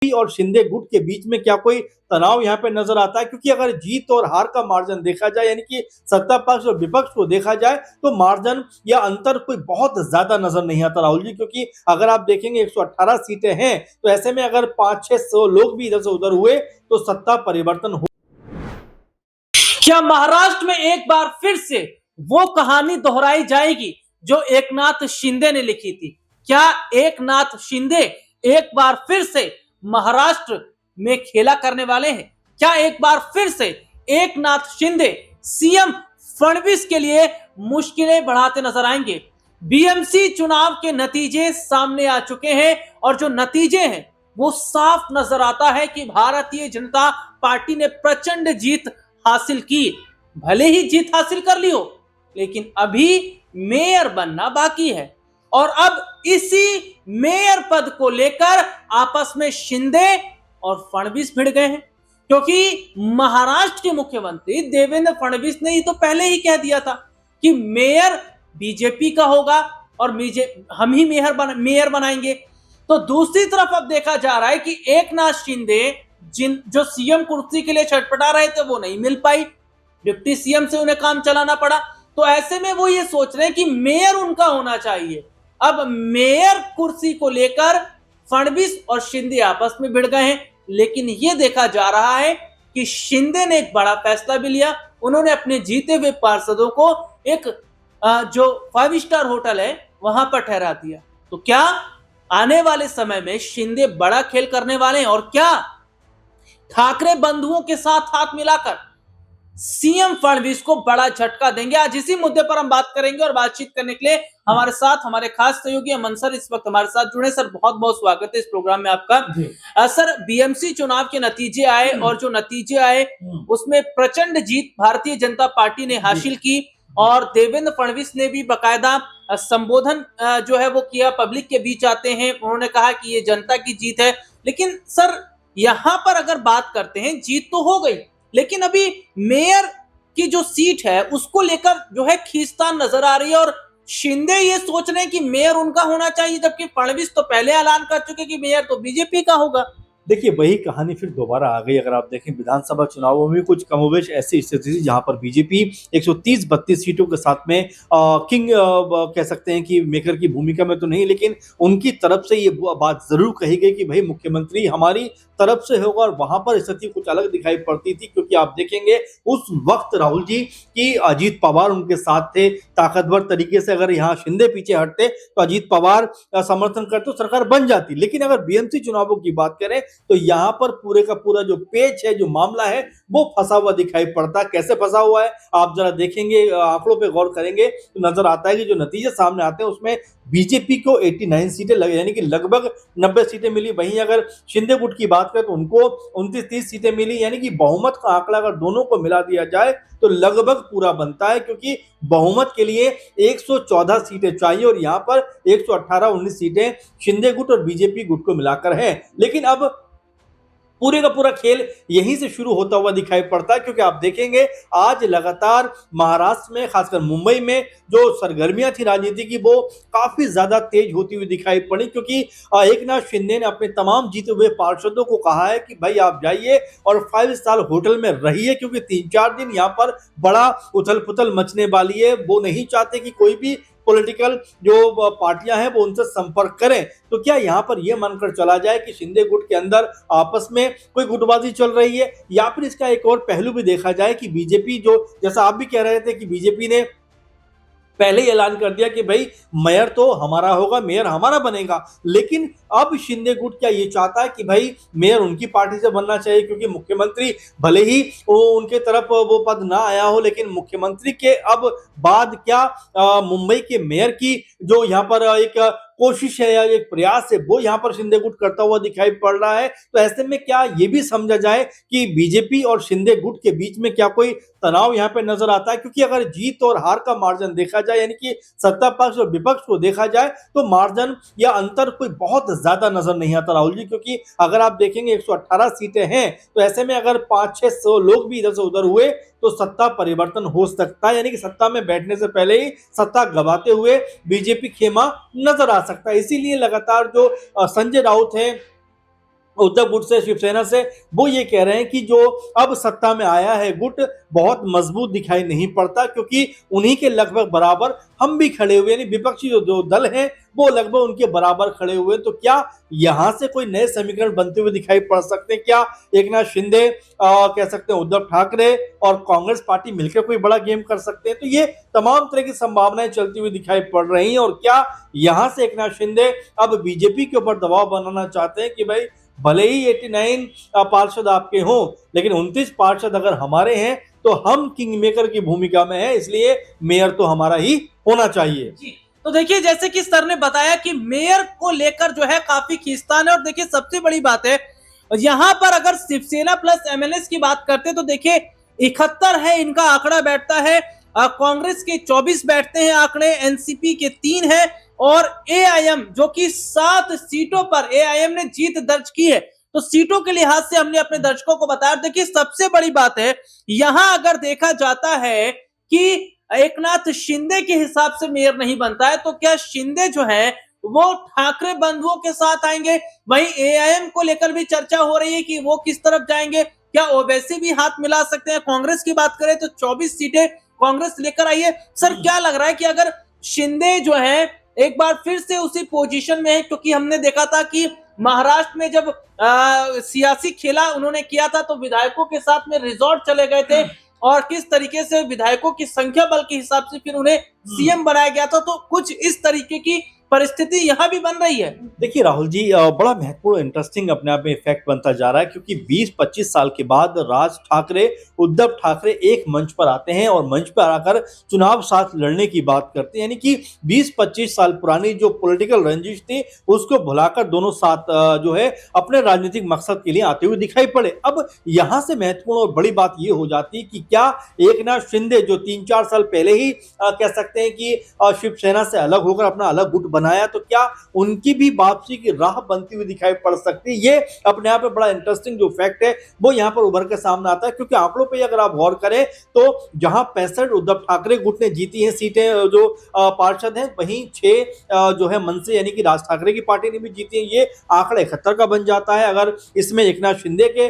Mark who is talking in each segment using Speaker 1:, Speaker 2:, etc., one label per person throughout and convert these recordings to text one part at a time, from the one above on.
Speaker 1: और शिंदे गुट के बीच में क्या कोई तनाव यहाँ पे नजर आता है? क्योंकि अगर जीत और हार का मार्जिन देखा जाए, यानी कि सत्ता पक्ष और विपक्ष को देखा जाए, तो मार्जिन या अंतर कोई बहुत ज्यादा नजर नहीं आता राहुल जी। क्योंकि अगर आप देखेंगे 118 सीटें हैं, तो ऐसे में अगर 500-600 लोग भी इधर से उधर हुए तो सत्ता परिवर्तन हो।
Speaker 2: क्या महाराष्ट्र में एक बार फिर से वो कहानी दोहराई जाएगी जो एकनाथ शिंदे ने लिखी थी? क्या एकनाथ शिंदे एक बार फिर से महाराष्ट्र में खेला करने वाले हैं? क्या एक बार फिर से एकनाथ शिंदे सीएम फडणवीस के लिए मुश्किलें बढ़ाते नजर आएंगे? बीएमसी चुनाव के नतीजे सामने आ चुके हैं और जो नतीजे हैं वो साफ नजर आता है कि भारतीय जनता पार्टी ने प्रचंड जीत हासिल की। भले ही जीत हासिल कर ली हो, लेकिन अभी मेयर बनना बाकी है और अब इसी मेयर पद को लेकर आपस में शिंदे और फडणवीस भिड़ गए हैं। क्योंकि महाराष्ट्र के मुख्यमंत्री देवेंद्र फडणवीस ने ही तो पहले ही कह दिया था कि मेयर बीजेपी का होगा और हम ही मेयर बनाएंगे। तो दूसरी तरफ अब देखा जा रहा है कि एकनाथ शिंदे जो सीएम कुर्सी के लिए छटपटा रहे थे वो नहीं मिल पाई, डिप्टी सीएम से उन्हें काम चलाना पड़ा। तो ऐसे में वो ये सोच रहे हैं कि मेयर उनका होना चाहिए। अब मेयर कुर्सी को लेकर फडणवीस और शिंदे आपस में भिड़ गए हैं, लेकिन ये देखा जा रहा है कि शिंदे ने एक बड़ा फैसला भी लिया। उन्होंने अपने जीते हुए पार्षदों को एक जो 5 स्टार होटल है वहां पर ठहरा दिया। तो क्या आने वाले समय में शिंदे बड़ा खेल करने वाले हैं और क्या ठाकरे बंधुओं के साथ हाथ मिलाकर सीएम फडणवीस को बड़ा झटका देंगे? आज इसी मुद्दे पर हम बात करेंगे और बातचीत करने के लिए हमारे साथ हमारे खास सहयोगी अमन सर इस वक्त हमारे साथ जुड़े। सर बहुत बहुत स्वागत है इस प्रोग्राम में आपका। सर बीएमसी चुनाव के नतीजे आए और जो नतीजे आए उसमें प्रचंड जीत भारतीय जनता पार्टी ने हासिल की और देवेंद्र फडणवीस ने भी बकायदा संबोधन जो है वो किया, पब्लिक के बीच आते हैं, उन्होंने कहा कि ये जनता की जीत है। लेकिन सर यहां पर अगर बात करते हैं, जीत तो हो गई, लेकिन अभी मेयर की जो सीट है उसको लेकर जो है खींचतान नजर आ रही है और शिंदे ये सोच रहे हैं कि मेयर उनका होना चाहिए, जबकि फडणवीस तो पहले ऐलान कर चुके कि मेयर तो बीजेपी का होगा।
Speaker 1: देखिए वही कहानी फिर दोबारा आ गई। अगर आप देखें विधानसभा चुनावों में कुछ कमोबेश ऐसी स्थिति थी जहां पर बीजेपी 130-32 सीटों के साथ में किंग कह सकते हैं कि मेकर की भूमिका में तो नहीं, लेकिन उनकी तरफ से ये बात जरूर कही गई कि भाई मुख्यमंत्री हमारी तरफ से होगा और वहां पर स्थिति कुछ अलग दिखाई पड़ती थी। क्योंकि आप देखेंगे उस वक्त राहुल जी की अजीत पवार उनके साथ थे ताकतवर तरीके से। अगर यहाँ शिंदे पीछे हटते तो अजीत पवार समर्थन करते तो सरकार बन जाती। लेकिन अगर बीएमसी चुनावों की बात करें तो यहाँ पर पूरे का पूरा जो पेच है, जो मामला है, वो फंसा हुआ दिखाई पड़ता है। कैसे फंसा हुआ है आप जरा देखेंगे, आंकड़ों पे गौर करेंगे तो नजर आता है कि जो नतीजे सामने आते हैं उसमें बीजेपी को 89 सीटें लगे, यानी कि लगभग 90 सीटें मिली। वहीं अगर शिंदे गुट की बात करें तो उनको 29-30 सीटें मिली, यानी कि बहुमत का आंकड़ा अगर दोनों को मिला दिया जाए तो लगभग पूरा बनता है। क्योंकि बहुमत के लिए 114 सीटें चाहिए और यहाँ पर 118-19 सीटें शिंदे गुट और बीजेपी गुट को मिलाकर हैं। लेकिन अब पूरे का पूरा खेल यहीं से शुरू होता हुआ दिखाई पड़ता है। क्योंकि आप देखेंगे आज लगातार महाराष्ट्र में, खासकर मुंबई में जो सरगर्मियां थी राजनीति की, वो काफी ज्यादा तेज होती हुई दिखाई पड़ी। क्योंकि एकनाथ शिंदे ने अपने तमाम जीते हुए पार्षदों को कहा है कि भाई आप जाइए और 5 स्टार होटल में रहिए, क्योंकि 3-4 दिन यहाँ पर बड़ा उथल पुथल मचने वाली है। वो नहीं चाहते कि कोई भी पॉलिटिकल जो पार्टियां हैं वो उनसे संपर्क करें। तो क्या यहां पर यह मानकर चला जाए कि शिंदे गुट के अंदर आपस में कोई गुटबाजी चल रही है, या फिर इसका एक और पहलू भी देखा जाए कि बीजेपी, जो जैसा आप भी कह रहे थे कि बीजेपी ने पहले ही ऐलान कर दिया कि भाई मेयर तो हमारा होगा, मेयर हमारा बनेगा, लेकिन अब शिंदे गुट क्या ये चाहता है कि भाई मेयर उनकी पार्टी से बनना चाहिए? क्योंकि मुख्यमंत्री भले ही वो उनके तरफ वो पद ना आया हो, लेकिन मुख्यमंत्री के अब बाद क्या मुंबई के मेयर की जो यहाँ पर एक कोशिश है या एक प्रयास है वो यहाँ पर शिंदे गुट करता हुआ दिखाई पड़ रहा है। तो ऐसे में क्या ये भी समझा जाए कि बीजेपी और शिंदे गुट के बीच में क्या कोई तनाव यहाँ पे नजर आता है? क्योंकि अगर जीत और हार का मार्जिन देखा जाए, यानी कि सत्ता पक्ष और विपक्ष को देखा जाए, तो मार्जिन या अंतर कोई बहुत ज्यादा नजर नहीं आता राहुल जी। क्योंकि अगर आप देखेंगे 118 सीटें हैं, तो ऐसे में अगर 500-600 लोग भी इधर से उधर हुए तो सत्ता परिवर्तन हो सकता है, यानी कि सत्ता में बैठने से पहले ही सत्ता गंवाते हुए बीजेपी खेमा नजर आ सकता है। इसीलिए लगातार जो संजय राउत हैं उद्धव गुट से, शिवसेना से, वो ये कह रहे हैं कि जो अब सत्ता में आया है गुट बहुत मजबूत दिखाई नहीं पड़ता, क्योंकि उन्हीं के लगभग बराबर हम भी खड़े हुए, यानी विपक्षी जो दल हैं वो लगभग उनके बराबर खड़े हुए हैं। तो क्या यहां से कोई नए समीकरण बनते हुए दिखाई पड़ सकते हैं? क्या एकनाथ शिंदे कह सकते हैं उद्धव ठाकरे और कांग्रेस पार्टी मिलकर कोई बड़ा गेम कर सकते हैं? तो ये तमाम तरह की संभावनाएं चलती हुई दिखाई पड़ रही हैं। और क्या यहां से एकनाथ शिंदे अब बीजेपी के ऊपर दबाव बनाना चाहते हैं कि भाई भले ही 89 पार्षद आपके हों, लेकिन 29 पार्षद अगर हमारे हैं तो हम किंग मेकर की भूमिका में हैं, इसलिए मेयर तो हमारा ही होना चाहिए।
Speaker 2: जी, तो देखिए जैसे कि सर ने बताया कि मेयर को लेकर जो है काफी खींचतान है। और देखिए सबसे बड़ी बात है यहाँ पर अगर शिवसेना प्लस एमएनएस की बात करते हैं तो देखिए 71 है इनका आंकड़ा बैठता है, कांग्रेस के 24 बैठते हैं आंकड़े, एनसीपी के 3 है और एआईएम जो कि 7 सीटों पर एआईएम ने जीत दर्ज की है। तो सीटों के लिहाज से हमने अपने दर्शकों को बताया। देखिए सबसे बड़ी बात है यहां अगर देखा जाता है कि एकनाथ शिंदे के हिसाब से मेयर नहीं बनता है, तो क्या शिंदे जो है वो ठाकरे बंधुओं के साथ आएंगे? वहीं एआईएम को लेकर भी चर्चा हो रही है कि वो किस तरफ जाएंगे, क्या ओवैसी भी हाथ मिला सकते हैं? कांग्रेस की बात करें तो 24 सीटें कांग्रेस लेकर आई है। सर क्या लग रहा है कि अगर शिंदे जो है एक बार फिर से उसी पोजीशन में है, क्योंकि हमने देखा था कि महाराष्ट्र में जब सियासी खेला उन्होंने किया था तो विधायकों के साथ में रिजॉर्ट चले गए थे और किस तरीके से विधायकों की संख्या बल के हिसाब से फिर उन्हें सीएम बनाया गया था। तो कुछ इस तरीके की परिस्थिति यहां भी बन रही है।
Speaker 1: देखिए राहुल जी, बड़ा महत्वपूर्ण इंटरेस्टिंग अपने आप में इफेक्ट बनता जा रहा है, क्योंकि 20-25 साल के बाद राज ठाकरे, उद्धव ठाकरे एक मंच पर आते हैं और मंच पर आकर चुनाव साथ लड़ने की बात करते हैं। यानी कि 20-25 साल पुरानी जो पॉलिटिकल रंजिश थी उसको भुलाकर दोनों साथ जो है अपने राजनीतिक मकसद के लिए आते हुए दिखाई पड़े। अब यहां से महत्वपूर्ण और बड़ी बात यह हो जाती है कि क्या एकनाथ शिंदे जो 3-4 साल पहले ही कह सकते हैं कि शिवसेना से अलग होकर अपना अलग गुट बनाया, तो क्या उनकी भी वापसी की राह बनती हुई दिखाई पड़ सकती है? ये अपने आप में बड़ा इंटरेस्टिंग जो फैक्ट है वो यहां पर उभर के सामने आता है, क्योंकि आंकड़ों पे अगर आप गौर करें तो जहां 65 उद्धव ठाकरे गुट ने जीती हैं सीटें जो पार्षद हैं, वहीं 6 जो है मनसे यानी कि राज ठाकरे की पार्टी ने भी जीती है। ये आंकड़ा 71 का बन जाता है। अगर इसमें एकनाथ शिंदे के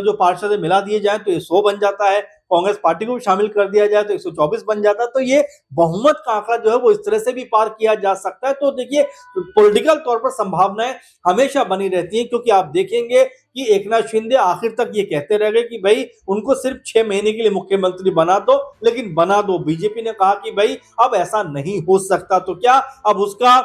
Speaker 1: जो पार्षद मिला दिए जाए तो ये 100 बन जाता है, कांग्रेस पार्टी को भी शामिल कर दिया जाए तो 124 बन जाता है। तो ये बहुमत का आंकड़ा जो है वो इस तरह से भी पार किया जा सकता है। तो देखिए पॉलिटिकल तौर पर संभावनाएं हमेशा बनी रहती हैं, क्योंकि आप देखेंगे कि एकनाथ शिंदे आखिर तक ये कहते रह गए कि भाई उनको सिर्फ 6 महीने के लिए मुख्यमंत्री बना दो, लेकिन बना दो। बीजेपी ने कहा कि भाई अब ऐसा नहीं हो सकता। तो क्या अब उसका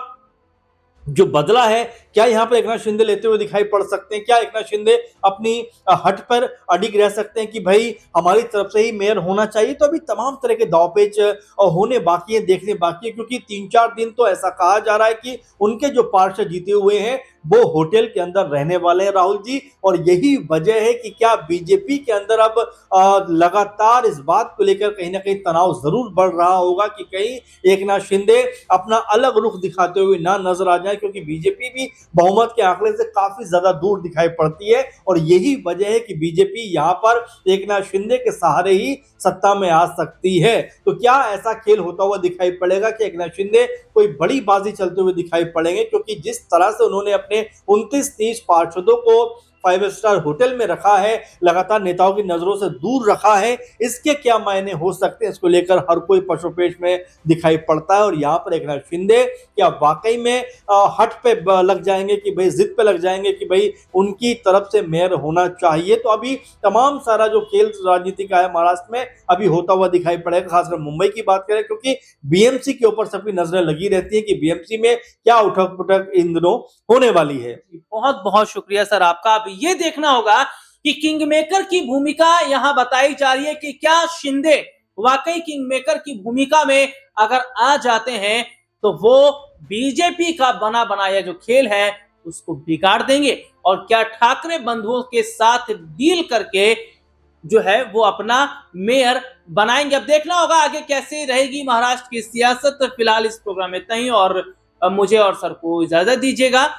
Speaker 1: जो बदला है क्या यहाँ पर एकनाथ शिंदे लेते हुए दिखाई पड़ सकते हैं? क्या एकनाथ शिंदे अपनी हट पर अडिग रह सकते हैं कि भाई हमारी तरफ से ही मेयर होना चाहिए? तो अभी तमाम तरह के दावपेच होने बाकी है, देखने बाकी है, क्योंकि 3-4 दिन तो ऐसा कहा जा रहा है कि उनके जो पार्षद जीते हुए हैं वो होटल के अंदर रहने वाले हैं राहुल जी। और यही वजह है कि क्या बीजेपी के अंदर अब लगातार इस बात को लेकर कहीं ना कहीं तनाव जरूर बढ़ रहा होगा कि कहीं एकनाथ शिंदे अपना अलग रुख दिखाते हुए ना नजर आ जाए, क्योंकि बीजेपी भी बहुमत के आंकड़े से काफी ज्यादा दूर दिखाई पड़ती है। और यही वजह है कि बीजेपी यहां पर एकनाथ शिंदे के सहारे ही सत्ता में आ सकती है। तो क्या ऐसा खेल होता हुआ दिखाई पड़ेगा कि एकनाथ शिंदे कोई बड़ी बाजी चलते हुए दिखाई पड़ेंगे? क्योंकि जिस तरह से उन्होंने अपने 29-30 पार्षदों को 5 स्टार होटल में रखा है, लगातार नेताओं की नजरों से दूर रखा है, इसके क्या मायने हो सकते हैं, इसको लेकर हर कोई पशुपेश में दिखाई पड़ता है। और यहाँ पर एकनाथ शिंदे क्या वाकई में हट पे लग जाएंगे कि भाई जिद पे लग जाएंगे कि भाई उनकी तरफ से मेयर होना चाहिए? तो अभी तमाम सारा जो खेल राजनीति का है महाराष्ट्र में अभी होता हुआ दिखाई पड़ेगा, खासकर मुंबई की बात करें, क्योंकि बीएमसी के ऊपर सबकी नजरें लगी रहती है कि बीएमसी में क्या उठक पुठक इन दिनों होने वाली है।
Speaker 2: बहुत बहुत शुक्रिया सर आपका। अब ये देखना होगा कि किंग मेकर की भूमिका यहां बताई जा रही है कि क्या शिंदे वाकई किंग मेकर की भूमिका में अगर आ जाते हैं तो वो बीजेपी का बना बनाया जो खेल है उसको बिगाड़ देंगे, और क्या ठाकरे बंधुओं के साथ डील करके जो है वो अपना मेयर बनाएंगे। अब देखना होगा आगे कैसे रहेगी महाराष्ट्र की सियासत। फिलहाल इस प्रोग्राम में इतना ही, और मुझे और सर को इजाजत दीजिएगा।